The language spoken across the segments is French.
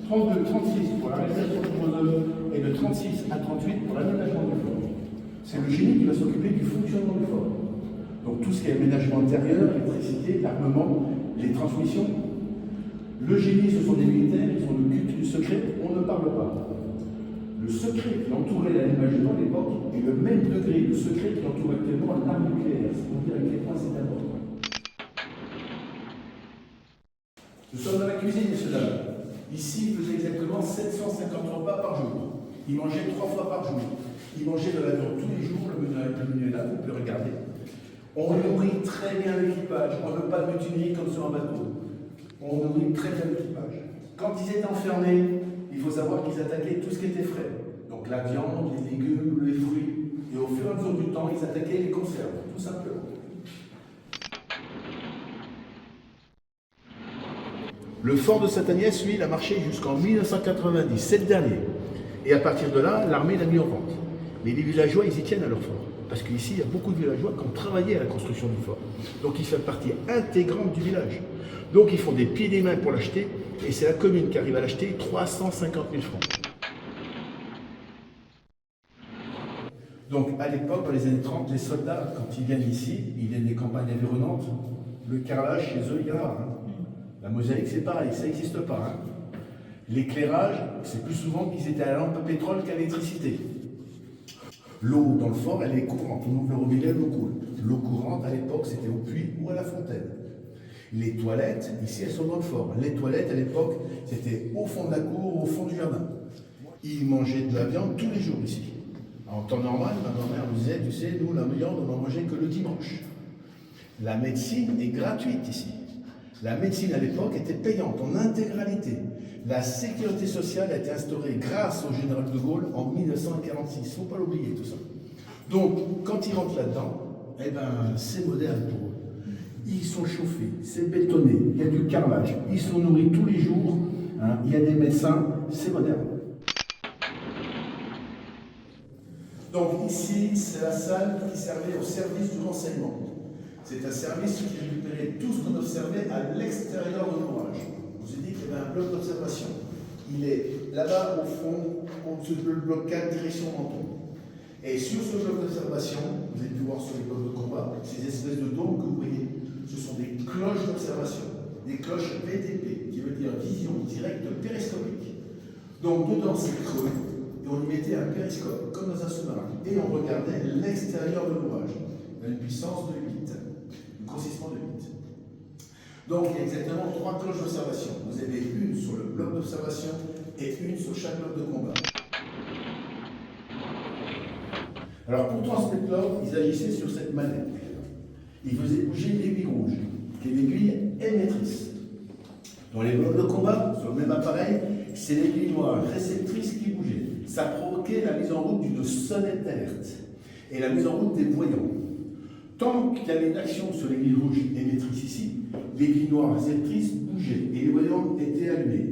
32, 36 pour la réalisation du pose et de 36 à 38 pour l'aménagement du fort. C'est le génie qui va s'occuper du fonctionnement du fort. Donc tout ce qui est aménagement intérieur, électricité, l'armement, les transmissions. Le génie, ce sont des militaires, ils ont le culte du secret, on ne parle pas. Le secret qui entourait l'aménagement à l'époque est le même degré de secret qui entoure actuellement l'arme nucléaire. C'est pour dire à quel point c'est important. Nous sommes dans la cuisine, messieurs dames. Ici, il faisait exactement 750 repas par jour. Il mangeait 3 fois par jour. Il mangeait de la viande tous les jours, le menu est là, vous pouvez regarder. On nourrit très bien l'équipage, on ne veut pas de mutinerie comme sur un bateau. On nourrit très bien l'équipage. Quand ils étaient enfermés, il faut savoir qu'ils attaquaient tout ce qui était frais. Donc la viande, les légumes, les fruits. Et au fur et à mesure du temps, ils attaquaient les conserves, tout simplement. Le fort de Sainte-Agnès, lui, il a marché jusqu'en 1990, c'est le dernier. Et à partir de là, l'armée l'a mis en vente. Mais les villageois, ils y tiennent à leur fort. Parce qu'ici, il y a beaucoup de villageois qui ont travaillé à la construction du fort. Donc ils font partie intégrante du village. Donc ils font des pieds et des mains pour l'acheter. Et c'est la commune qui arrive à l'acheter 350 000 francs. Donc à l'époque, dans les années 30, les soldats, quand ils viennent ici, ils viennent des campagnes environnantes. Le carrelage, chez eux, il y en a. La mosaïque, c'est pareil, ça n'existe pas. L'éclairage, c'est plus souvent qu'ils étaient à la lampe à pétrole qu'à l'électricité. L'eau dans le fort, elle est courante. On ouvre le robinet, l'eau coule. L'eau courante, à l'époque, c'était au puits ou à la fontaine. Les toilettes, ici, elles sont dans le fort. Les toilettes, à l'époque, c'était au fond de la cour, au fond du jardin. Ils mangeaient de la viande tous les jours ici. En temps normal, ma grand-mère me disait, tu sais, nous, la viande, on n'en mangeait que le dimanche. La médecine est gratuite ici. La médecine, à l'époque, était payante en intégralité. La sécurité sociale a été instaurée grâce au général de Gaulle en 1946. Il ne faut pas l'oublier, tout ça. Donc, quand ils rentrent là-dedans, eh ben, c'est moderne pour eux. Ils sont chauffés, c'est bétonné, il y a du carrelage, ils sont nourris tous les jours, il y a des médecins, c'est moderne. Donc ici, c'est la salle qui servait au service du renseignement. C'est un service qui récupérait tout ce qu'on observait à l'extérieur de l'ouvrage. Je vous ai dit qu'il y avait un bloc d'observation. Il est là-bas au fond, au-dessus du bloc 4, direction Menton. Et sur ce bloc d'observation, vous avez pu voir sur les blocs de combat, ces espèces de dômes que vous voyez, ce sont des cloches d'observation, des cloches VTP, qui veut dire vision directe périscopique. Donc dedans c'est creux, et on y mettait un périscope, comme dans un sous-marin, et on regardait l'extérieur de l'ouvrage. Il y a une puissance de 8, un grossissement de 8. Donc il y a exactement 3 cloches d'observation. Vous avez une sur le bloc d'observation et une sur chaque bloc de combat. Alors pour transmettre l'ordre, ils agissaient sur cette manette. Ils faisaient bouger l'aiguille rouge, qui est l'aiguille émettrice. Dans les blocs de combat, sur le même appareil, c'est l'aiguille noire réceptrice qui bougeait. Ça provoquait la mise en route d'une sonnette d'alerte et la mise en route des voyants. Tant qu'il y avait une action sur l'aiguille rouge émettrice ici, l'aiguille noire réceptrice bougeait et les voyants étaient allumés.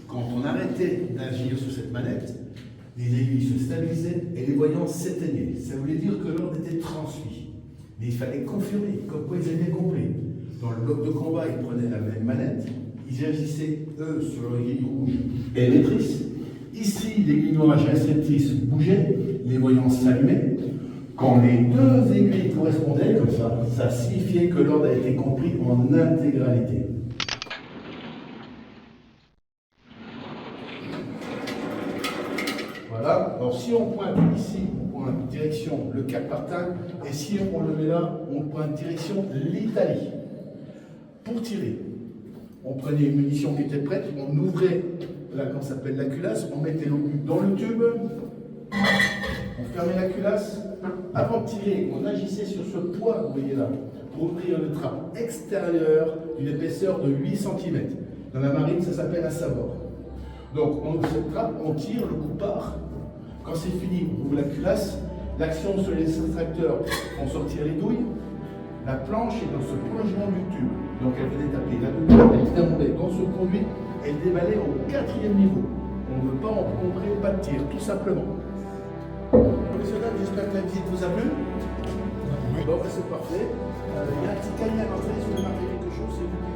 Quand on arrêtait d'agir sur cette manette, les aiguilles se stabilisaient et les voyants s'éteignaient. Ça voulait dire que l'ordre était transmis. Mais il fallait confirmer, comme quoi ils avaient compris. Dans le bloc de combat, ils prenaient la même manette, ils agissaient, eux, sur l'aiguille rouge émettrice. Ici, l'aiguille noire réceptrice bougeait, les voyants s'allumaient. Quand les deux aiguilles correspondaient, comme ça signifiait que l'ordre a été compris en intégralité. Voilà, alors si on pointe ici, on pointe direction le Cap Martin, et si on le met là, on pointe direction l'Italie. Pour tirer, on prenait une munition qui était prête, on ouvrait là, qu'on s'appelle la culasse, on mettait l'obus dans le tube, on fermait la culasse. Avant de tirer, on agissait sur ce poids, vous voyez là, pour ouvrir le trappe extérieur d'une épaisseur de 8 cm. Dans la marine, ça s'appelle un sabord. Donc on ouvre cette trappe, on tire, le coup part. Quand c'est fini, on ouvre la culasse, l'action sur les extracteurs font sortir les douilles. La planche est dans ce prolongement du tube. Donc elle venait taper la douille, elle déroulait dans ce conduit, elle déballait au 4e niveau. On ne veut pas encombrer, pas de tir, tout simplement. Professionnel, j'espère que la visite vous a plu. Bon, c'est parfait. Il y a un petit cahier à l'entrée, si vous remarquez quelque chose, c'est vous.